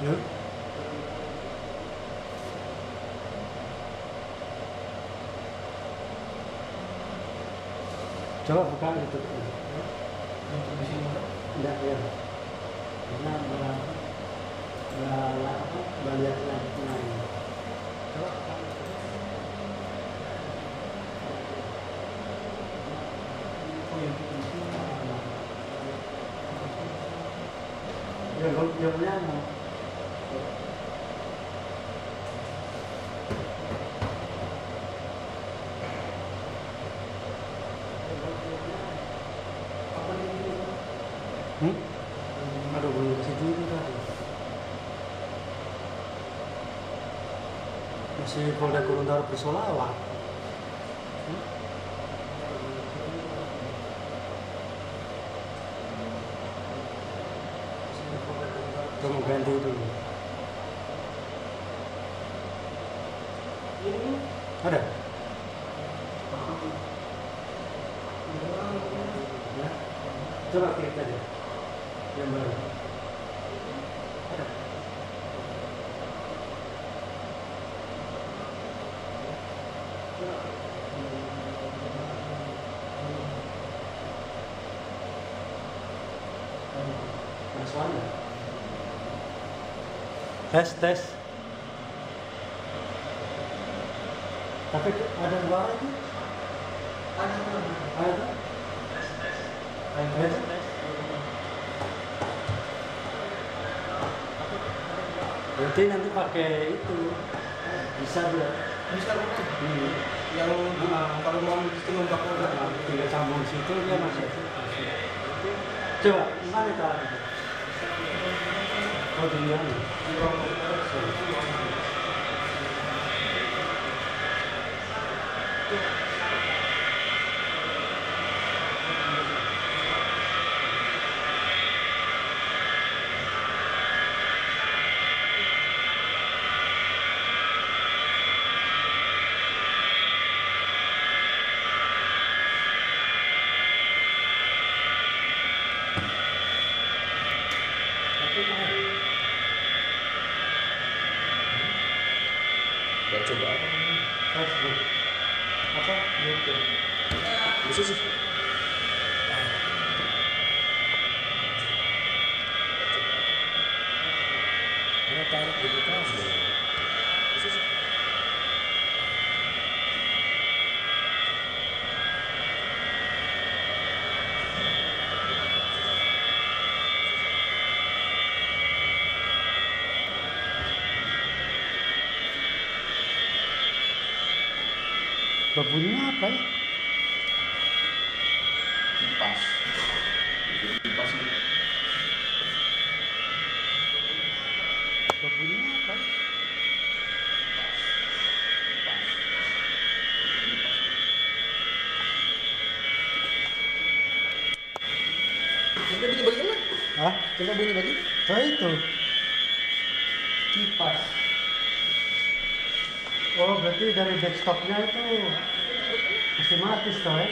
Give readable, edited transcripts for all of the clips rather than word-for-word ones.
Ya. Coba buka itu. Untuk di sini Enggak ya. Karena lihat lanjutnya. Coba buka. oh yang kita di sini Yang mana? apa ini Aduh, belum ke situ itu tadi. Masih Polda Gorontalo bersolawat. Kamu ganti dulu. ini Ada? Ya. Coba klik aja. Yang baru. Ada. Masuk Anda. Tes. Tapi ada dua lagi. Ada. Tes. Berarti nanti pakai itu bisa dia. bisa bukan yang kalau mau sistem bakal Tinggal sambung situ dia masuk. Coba mana cara itu? Oh dia. dan coba apa Facebook. Apa? YouTube. bisa sih karena tarik di belakang bisa sih Babunnya apa ya? kipas kipas ini Babunnya apa ya? coba bunyi bagian mana Hah? coba bunyi bagian Oh itu. kipas Oh berarti dari desktopnya itu masih mati toh ya?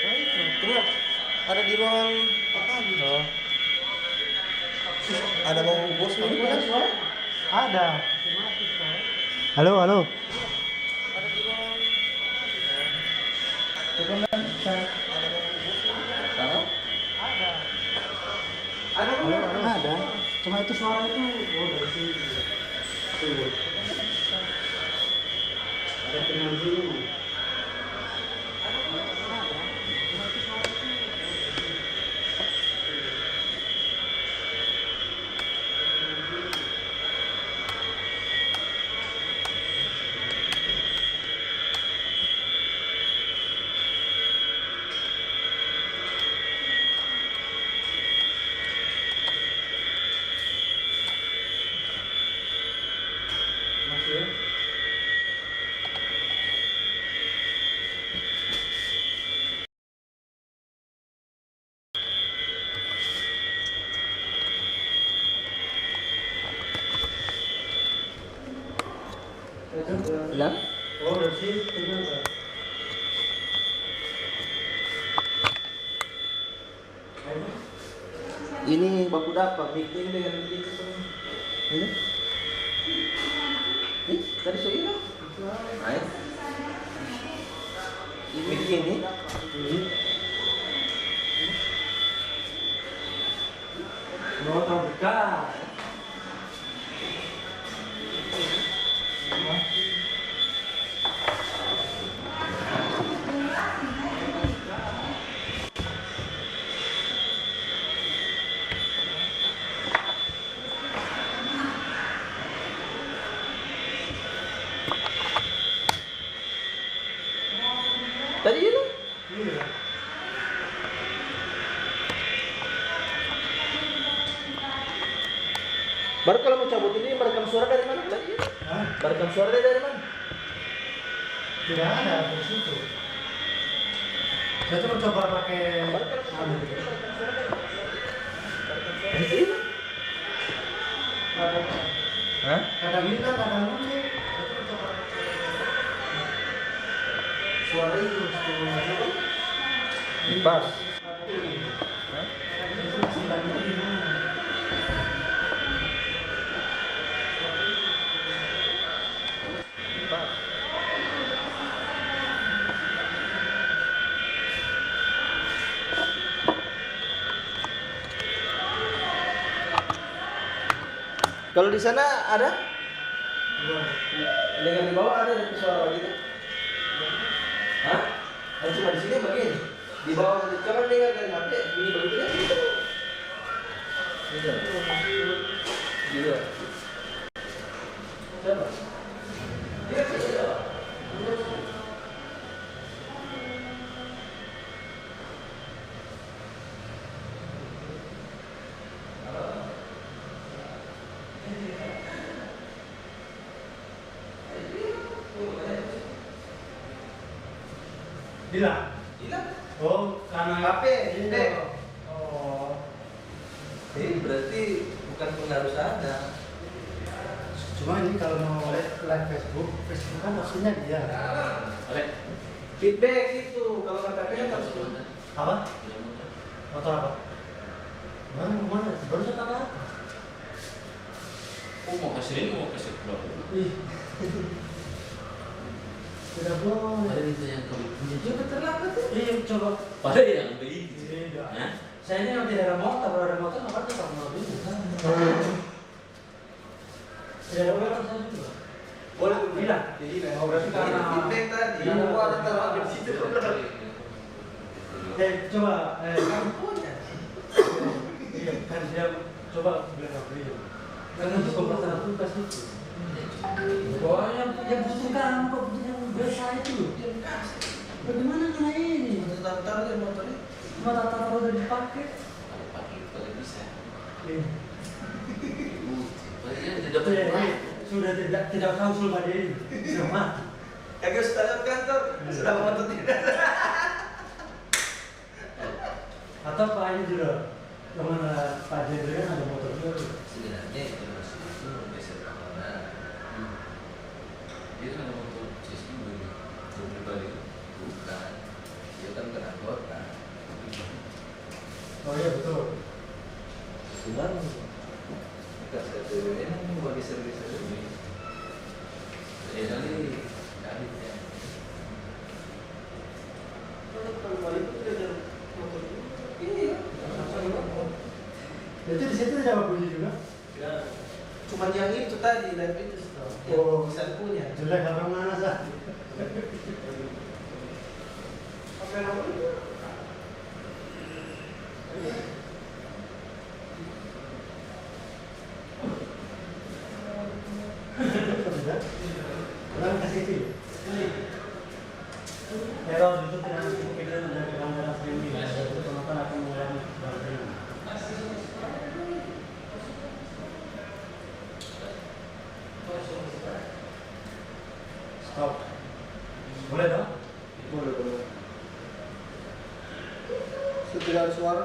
Oh itu. coba ada di ruangan apa gitu Oh. ada mau bos ini kan Ada. Masih mati toh ya? Halo. ada di ruangan Coba kan bisa. sana Ada. ada kan Ada. Cuma itu suara itu dari sini. Tuh. Ada teman sini. Masih ya? bilang Oh, dari sini tinggal Pak. ini baku dapat bikin dengan begitu Ini. Ih, tadi saya ini. Ayo. Begini. Motor bekas. Tadi ini. Iya. Baru kalau mau cabut ini merekam suara dari mana tadi? Hah? Merekam suara dari mana? Tidak ada di situ. Saya cuma coba pakai Baru kalau mau cabut ini merekam suara dari mana? Dari sini. Hah? kadang hilang, kadang muncul. Saya cuma coba pakai suara itu. Pas. Hah? Pas. Kalau di sana ada? Dengan di bawah ada suara gitu. Hah? Oh, cuma di sini begini. Di bawah kalau dengar dari HP bunyi begitu ya. Gitu. Gitu. Coba. Iya, iya. Hilang. Hilang. Oh, karena HP, ini. Dek. Oh. Ini berarti bukan pengaruh sana. Cuma ini kalau mau live Facebook kan opsinya dia. Feedback itu kalau kata harus Apa? Motor apa? Mana? Baru saya tahu. Oh, mau ke sini mau ke sebelah. Ih. Tidak boleh. Ada itu yang kau punya juga. terlambat tuh. Iya, coba. Pada yang begitu. Tidak. Hah? Saya ini yang tidak ada motor, kalau ada motor nggak pernah sama mobil. Tidak ada motor saya juga. Boleh Hilang. Hilang. Oh, berarti karena feedback tadi. Iya. Mau ada terlambat di situ. Coba, Kamu punya. iya, kan dia coba bilang apa dia. Karena itu pemerataan tugas itu. Wah, yang butuh kamu kok butuh yang biasa itu. Bagaimana kena ini? Taruh di motornya. Cuma tata udah dipakai. Kalau pakai kalau bisa. Iya. Padahal tidak Iya, pernah. sudah tidak kausul pada ini. Sudah mati. Kagak sudah kantor, sudah motor tidak. Atau Pak ini juga kemana Pak Jendri kan ada motor juga. Sebenarnya itu masih itu geser ke mana? Dia kan ada motor sistem pribadi bukan. Dia kan anggota. Oh iya betul. Sudah dekat satu ini bagi servis ini. Jadi dari ya. Kalau balik itu dia motor. Iya. Itu di situ ada bunyi juga. Ya. Cuma yang itu tadi dan itu Oh. yang bisa punya. Jelek apa mana sah? Apa namanya? Kurang kasih itu. Error itu tidak cukup video menjadi gambaran streaming. Itu penonton akan mengulangi gambarnya. Stop. Boleh dong? Boleh. Sudah ada suara.